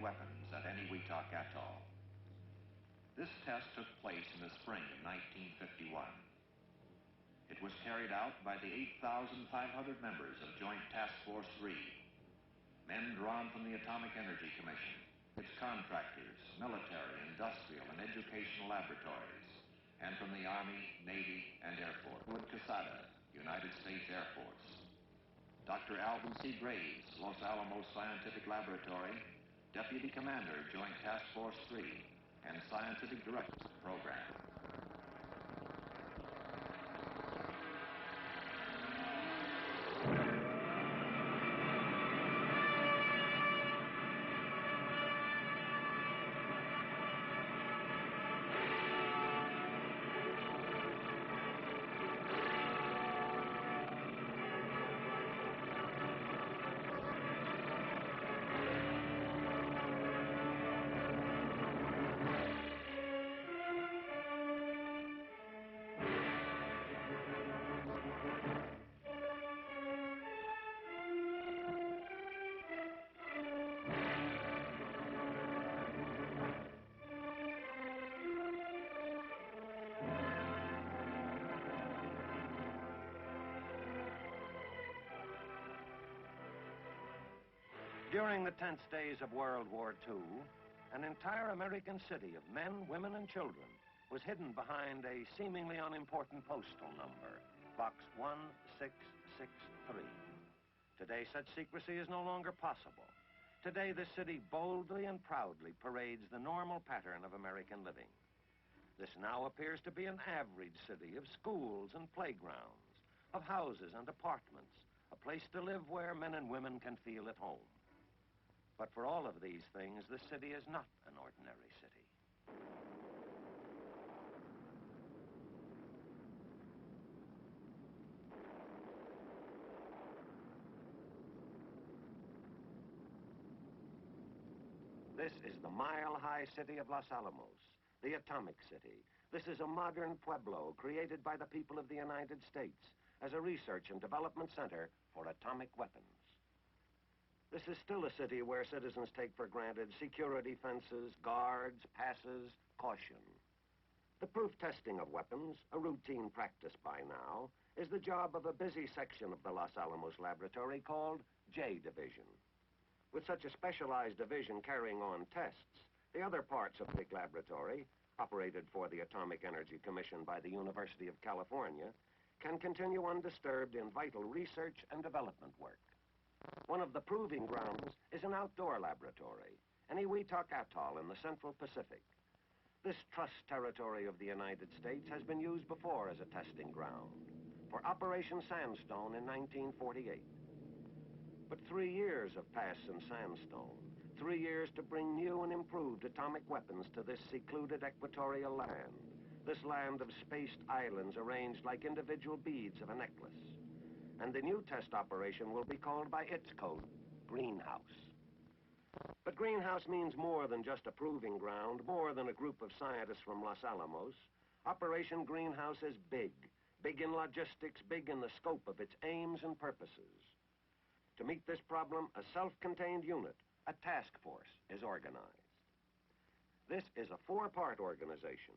weapons at Eniwetok Atoll. This test took place in the spring of 1951. It was carried out by the 8,500 members of Joint Task Force 3, men drawn from the Atomic Energy Commission, its contractors, military, industrial, and educational laboratories, and from the Army, Navy, and Air Force. Wood Quesada, United States Air Force. Dr. Alvin C. Graves, Los Alamos Scientific Laboratory, Deputy Commander, Joint Task Force 3, and Scientific Director of the program. During the tense days of World War II, an entire American city of men, women, and children was hidden behind a seemingly unimportant postal number, Box 1663. Today, such secrecy is no longer possible. Today, the city boldly and proudly parades the normal pattern of American living. This now appears to be an average city of schools and playgrounds, of houses and apartments, a place to live where men and women can feel at home. But for all of these things, the city is not an ordinary city. This is the mile-high city of Los Alamos, the atomic city. This is a modern pueblo created by the people of the United States as a research and development center for atomic weapons. This is still a city where citizens take for granted security fences, guards, passes, caution. The proof testing of weapons, a routine practice by now, is the job of a busy section of the Los Alamos laboratory called J Division. With such a specialized division carrying on tests, the other parts of the laboratory, operated for the Atomic Energy Commission by the University of California, can continue undisturbed in vital research and development work. One of the proving grounds is an outdoor laboratory, Eniwetok Atoll in the Central Pacific. This trust territory of the United States has been used before as a testing ground for Operation Sandstone in 1948. But 3 years have passed since Sandstone, 3 years to bring new and improved atomic weapons to this secluded equatorial land, this land of spaced islands arranged like individual beads of a necklace. And the new test operation will be called by its code, Greenhouse. But Greenhouse means more than just a proving ground, more than a group of scientists from Los Alamos. Operation Greenhouse is big, big in logistics, big in the scope of its aims and purposes. To meet this problem, a self-contained unit, a task force, is organized. This is a 4-part organization: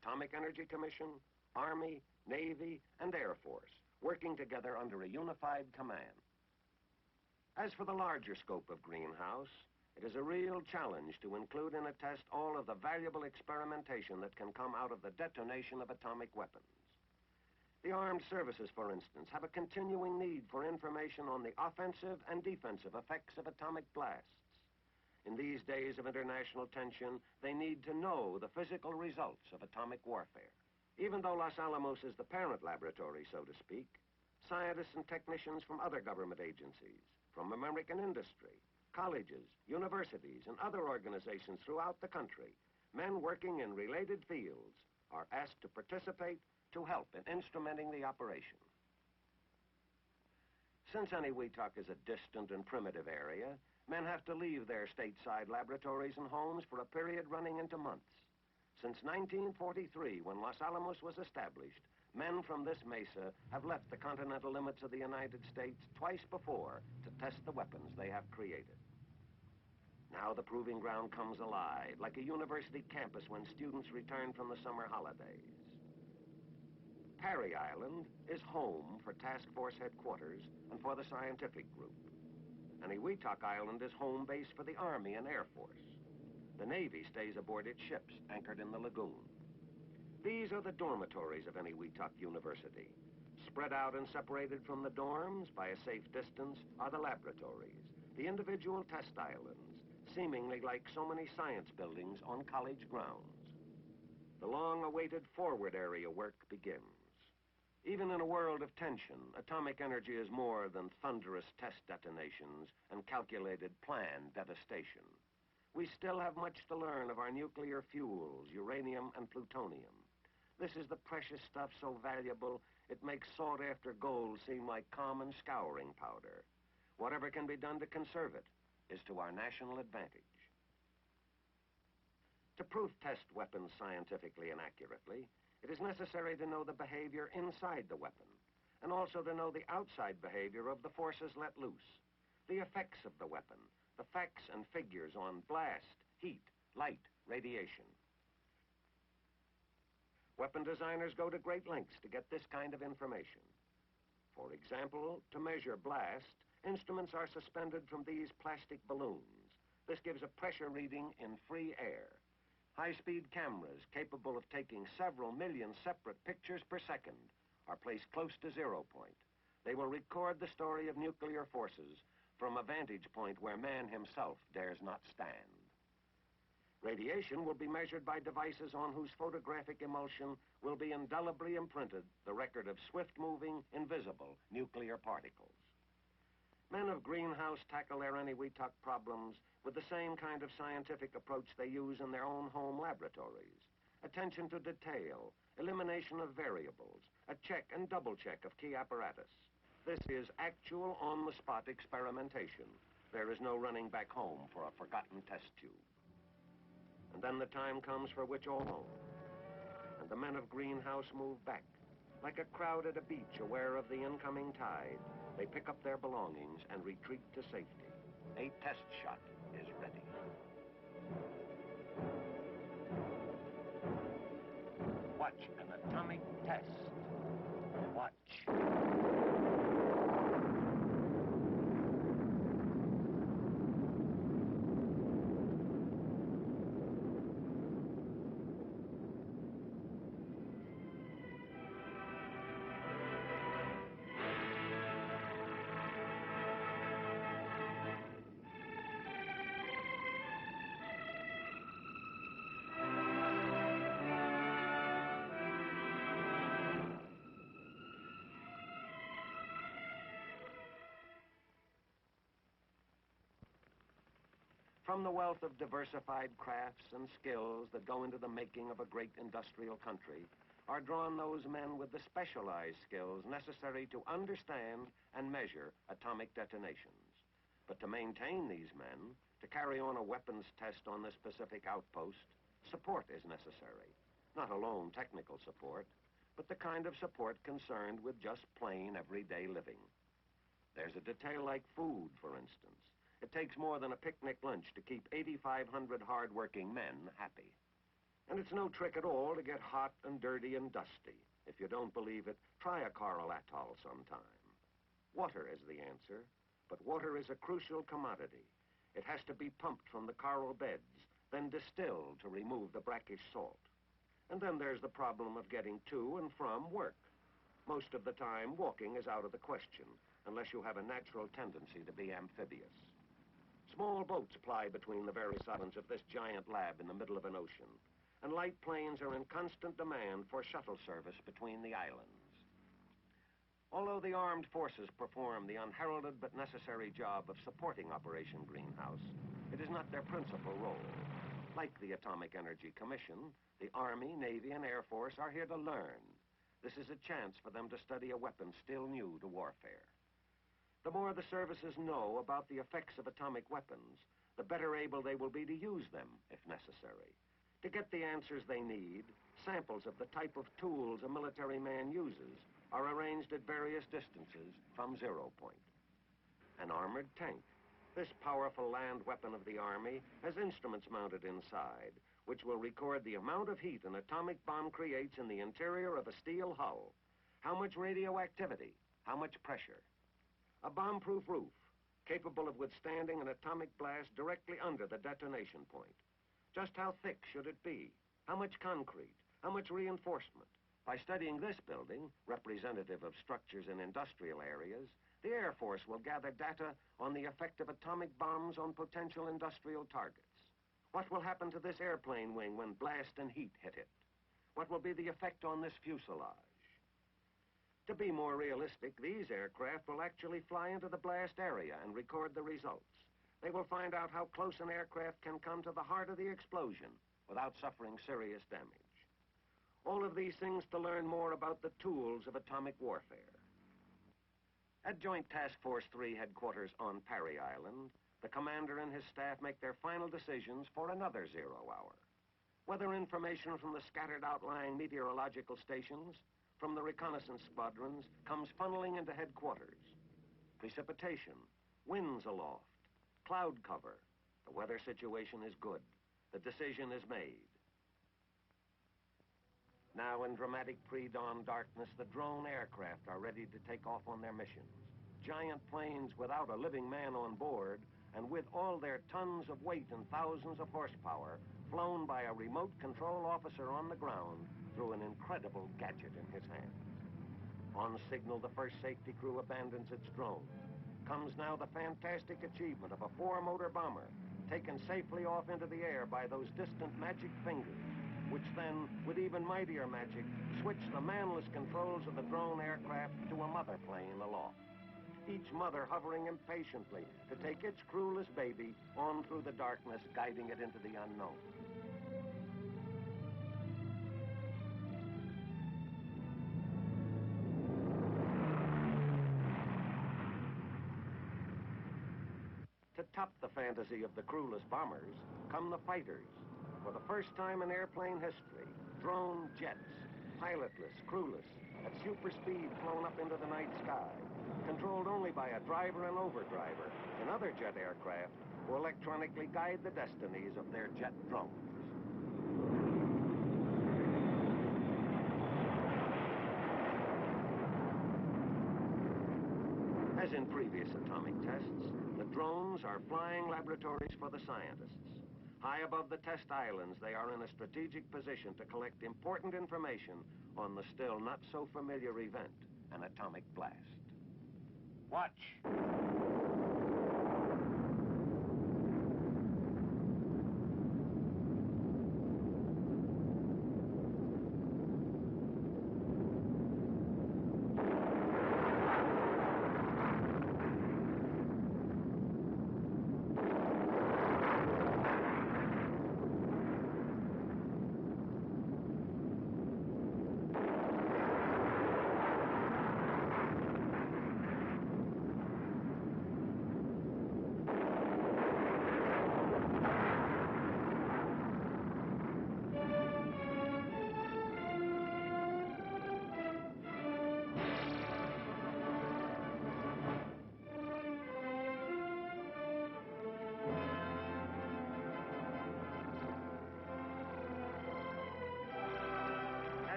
Atomic Energy Commission, Army, Navy, and Air Force, working together under a unified command. As for the larger scope of Greenhouse, it is a real challenge to include in a test all of the valuable experimentation that can come out of the detonation of atomic weapons. The armed services, for instance, have a continuing need for information on the offensive and defensive effects of atomic blasts. In these days of international tension, they need to know the physical results of atomic warfare. Even though Los Alamos is the parent laboratory, so to speak, scientists and technicians from other government agencies, from American industry, colleges, universities, and other organizations throughout the country, men working in related fields, are asked to participate to help in instrumenting the operation. Since Eniwetok is a distant and primitive area, men have to leave their stateside laboratories and homes for a period running into months. Since 1943, when Los Alamos was established, men from this mesa have left the continental limits of the United States twice before to test the weapons they have created. Now the proving ground comes alive, like a university campus when students return from the summer holidays. Parry Island is home for Task Force headquarters and for the scientific group. Eniwetok Island is home base for the Army and Air Force. The Navy stays aboard its ships anchored in the lagoon. These are the dormitories of Eniwetok University. Spread out and separated from the dorms by a safe distance are the laboratories, the individual test islands, seemingly like so many science buildings on college grounds. The long-awaited forward area work begins. Even in a world of tension, atomic energy is more than thunderous test detonations and calculated planned devastation. We still have much to learn of our nuclear fuels, uranium and plutonium. This is the precious stuff so valuable, it makes sought-after gold seem like common scouring powder. Whatever can be done to conserve it is to our national advantage. To proof test weapons scientifically and accurately, it is necessary to know the behavior inside the weapon, and also to know the outside behavior of the forces let loose, the effects of the weapon, the facts and figures on blast, heat, light, radiation. Weapon designers go to great lengths to get this kind of information. For example, to measure blast, instruments are suspended from these plastic balloons. This gives a pressure reading in free air. High-speed cameras capable of taking several million separate pictures per second are placed close to zero point. They will record the story of nuclear forces from a vantage point where man himself dares not stand. Radiation will be measured by devices on whose photographic emulsion will be indelibly imprinted the record of swift-moving, invisible nuclear particles. Men of greenhouse tackle their Eniwetok problems with the same kind of scientific approach they use in their own home laboratories. Attention to detail, elimination of variables, a check and double check of key apparatus. This is actual on-the-spot experimentation. There is no running back home for a forgotten test tube. And then the time comes for which all know. And the men of greenhouse move back. Like a crowd at a beach aware of the incoming tide, they pick up their belongings and retreat to safety. A test shot is ready. Watch an atomic test. Watch. From the wealth of diversified crafts and skills that go into the making of a great industrial country are drawn those men with the specialized skills necessary to understand and measure atomic detonations. But to maintain these men, to carry on a weapons test on this specific outpost, support is necessary. Not alone technical support, but the kind of support concerned with just plain everyday living. There's a detail like food, for instance. It takes more than a picnic lunch to keep 8,500 hard-working men happy. And it's no trick at all to get hot and dirty and dusty. If you don't believe it, try a coral atoll sometime. Water is the answer, but water is a crucial commodity. It has to be pumped from the coral beds, then distilled to remove the brackish salt. And then there's the problem of getting to and from work. Most of the time, walking is out of the question, unless you have a natural tendency to be amphibious. Small boats ply between the various islands of this giant lab in the middle of an ocean, and light planes are in constant demand for shuttle service between the islands. Although the armed forces perform the unheralded but necessary job of supporting Operation Greenhouse, it is not their principal role. Like the Atomic Energy Commission, the Army, Navy, and Air Force are here to learn. This is a chance for them to study a weapon still new to warfare. The more the services know about the effects of atomic weapons, the better able they will be to use them, if necessary. To get the answers they need, samples of the type of tools a military man uses are arranged at various distances from zero point. An armored tank, This powerful land weapon of the Army has instruments mounted inside, which will record the amount of heat an atomic bomb creates in the interior of a steel hull, how much radioactivity, how much pressure. A bomb-proof roof, capable of withstanding an atomic blast directly under the detonation point. Just how thick should it be? How much concrete? How much reinforcement? By studying this building, representative of structures in industrial areas, the Air Force will gather data on the effect of atomic bombs on potential industrial targets. What will happen to this airplane wing when blast and heat hit it? What will be the effect on this fuselage? To be more realistic, these aircraft will actually fly into the blast area and record the results. They will find out how close an aircraft can come to the heart of the explosion without suffering serious damage. All of these things to learn more about the tools of atomic warfare. At Joint Task Force 3 headquarters on Parry Island, the commander and his staff make their final decisions for another 0 hour. Weather information from the scattered outlying meteorological stations, from the reconnaissance squadrons, comes funneling into headquarters. Precipitation, winds aloft, cloud cover. The weather situation is good. The decision is made. Now in dramatic pre-dawn darkness, the drone aircraft are ready to take off on their missions. Giant planes without a living man on board, and with all their tons of weight and thousands of horsepower, flown by a remote control officer on the ground through an incredible gadget in his hands. On signal, the first safety crew abandons its drone. Comes now the fantastic achievement of a 4-motor bomber taken safely off into the air by those distant magic fingers, which then, with even mightier magic, switch the manless controls of the drone aircraft to a mother plane aloft. Each mother hovering impatiently to take its crewless baby on through the darkness, guiding it into the unknown. To top the fantasy of the crewless bombers come the fighters. For the first time in airplane history, drone jets, pilotless, crewless, at super speed flown up into the night sky, controlled only by a driver and overdriver in other jet aircraft who electronically guide the destinies of their jet drones. As in previous atomic tests, the drones are flying laboratories for the scientists. High above the test islands, they are in a strategic position to collect important information on the still not so familiar event, an atomic blast. Watch.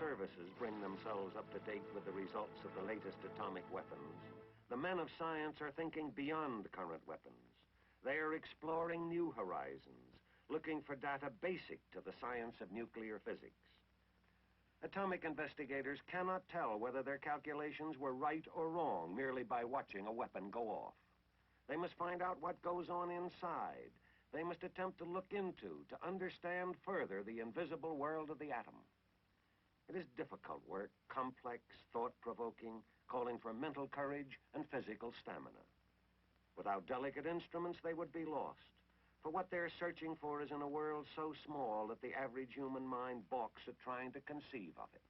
Services bring themselves up to date with the results of the latest atomic weapons, the men of science are thinking beyond current weapons. They are exploring new horizons, looking for data basic to the science of nuclear physics. Atomic investigators cannot tell whether their calculations were right or wrong merely by watching a weapon go off. They must find out what goes on inside. They must attempt to look into, to understand further the invisible world of the atom. It is difficult work, complex, thought-provoking, calling for mental courage and physical stamina. Without delicate instruments, they would be lost. For what they're searching for is in a world so small that the average human mind balks at trying to conceive of it.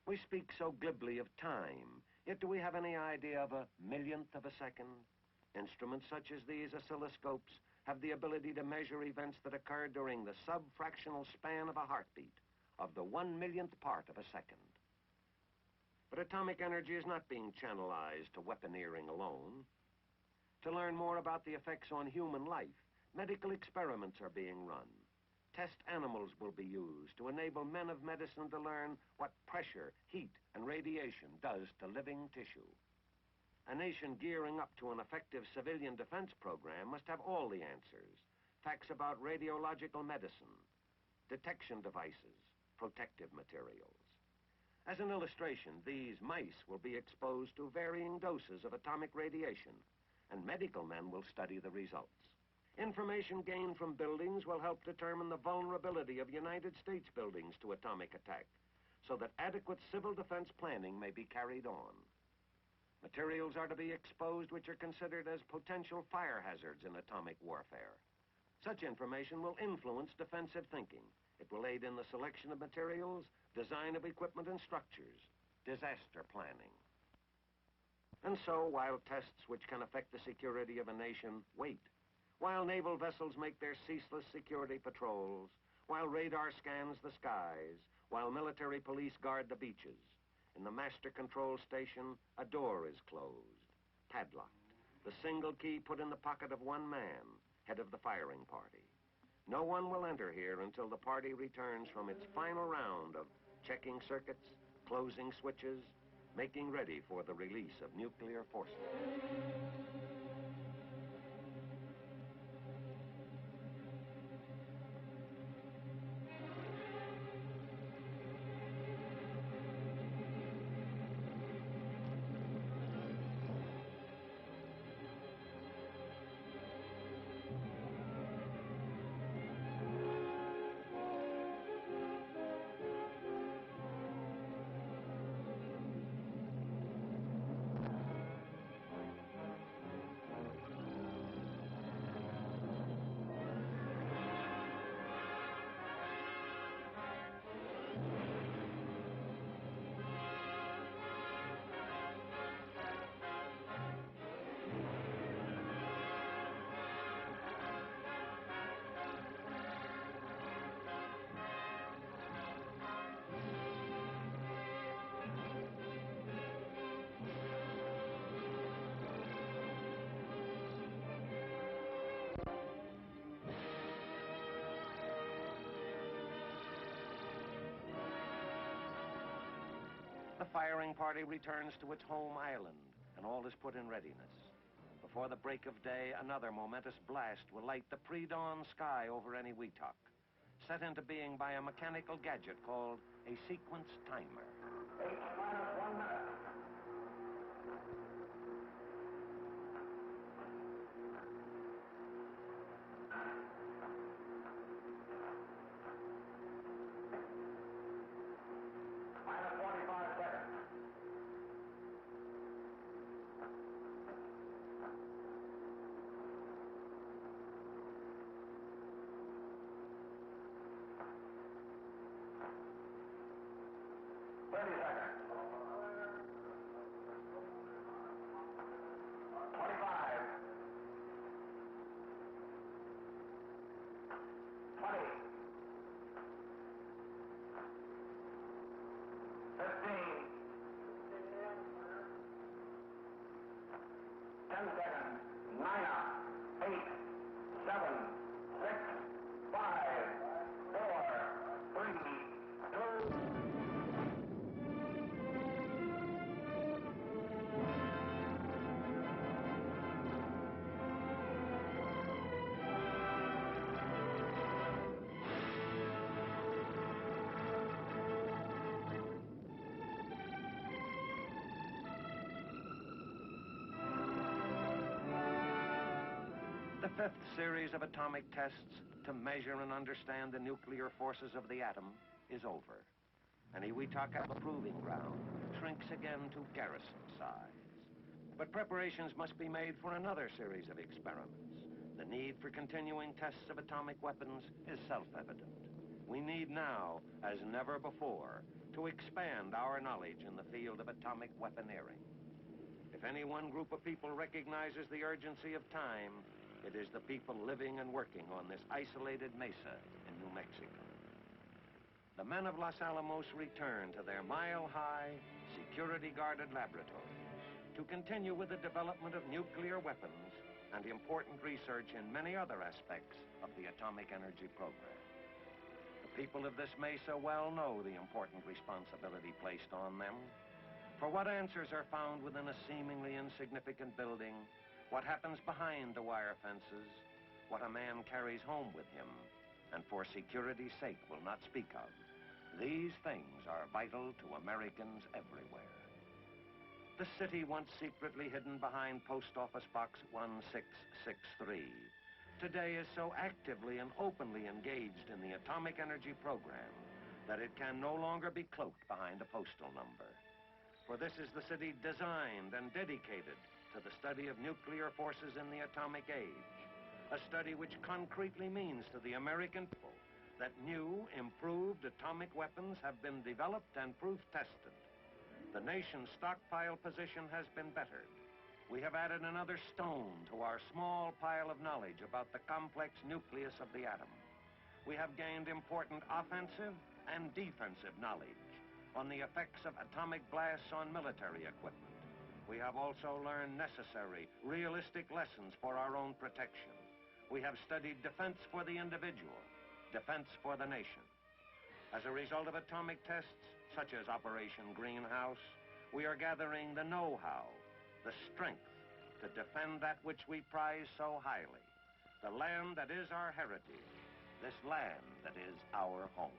We speak so glibly of time, yet do we have any idea of a millionth of a second? Instruments such as these oscilloscopes have the ability to measure events that occur during the sub-fractional span of a heartbeat, of the 1/1,000,000th part of a second. But atomic energy is not being channelized to weaponeering alone. To learn more about the effects on human life, medical experiments are being run. Test animals will be used to enable men of medicine to learn what pressure, heat, and radiation does to living tissue. A nation gearing up to an effective civilian defense program must have all the answers. Facts about radiological medicine, detection devices, protective materials. As an illustration, these mice will be exposed to varying doses of atomic radiation, and medical men will study the results. Information gained from buildings will help determine the vulnerability of United States buildings to atomic attack, so that adequate civil defense planning may be carried on. Materials are to be exposed which are considered as potential fire hazards in atomic warfare. Such information will influence defensive thinking. It will aid in the selection of materials, design of equipment and structures, disaster planning. And so, while tests which can affect the security of a nation wait, while naval vessels make their ceaseless security patrols, while radar scans the skies, while military police guard the beaches, in the master control station, a door is closed, padlocked, the single key put in the pocket of one man, head of the firing party. No one will enter here until the party returns from its final round of checking circuits, closing switches, making ready for the release of nuclear forces. The firing party returns to its home island, and all is put in readiness. Before the break of day, another momentous blast will light the pre-dawn sky over any Weetok, set into being by a mechanical gadget called a sequence timer. 8 minus 1 minute. Minus 45 seconds. The fifth series of atomic tests to measure and understand the nuclear forces of the atom is over. And Iwitaka proving ground shrinks again to garrison size. But preparations must be made for another series of experiments. The need for continuing tests of atomic weapons is self-evident. We need now, as never before, to expand our knowledge in the field of atomic weaponeering. If any one group of people recognizes the urgency of time, it is the people living and working on this isolated mesa in New Mexico. The men of Los Alamos return to their mile-high, security-guarded laboratory to continue with the development of nuclear weapons and important research in many other aspects of the atomic energy program. The people of this mesa well know the important responsibility placed on them. For what answers are found within a seemingly insignificant building, what happens behind the wire fences, what a man carries home with him, and for security's sake will not speak of, these things are vital to Americans everywhere. The city, once secretly hidden behind Post Office Box 1663, today is so actively and openly engaged in the atomic energy program that it can no longer be cloaked behind a postal number. For this is the city designed and dedicated to the study of nuclear forces in the atomic age, a study which concretely means to the American people that new, improved atomic weapons have been developed and proof-tested. The nation's stockpile position has been bettered. We have added another stone to our small pile of knowledge about the complex nucleus of the atom. We have gained important offensive and defensive knowledge on the effects of atomic blasts on military equipment. We have also learned necessary, realistic lessons for our own protection. We have studied defense for the individual, defense for the nation. As a result of atomic tests, such as Operation Greenhouse, we are gathering the know-how, the strength to defend that which we prize so highly, the land that is our heritage, this land that is our home.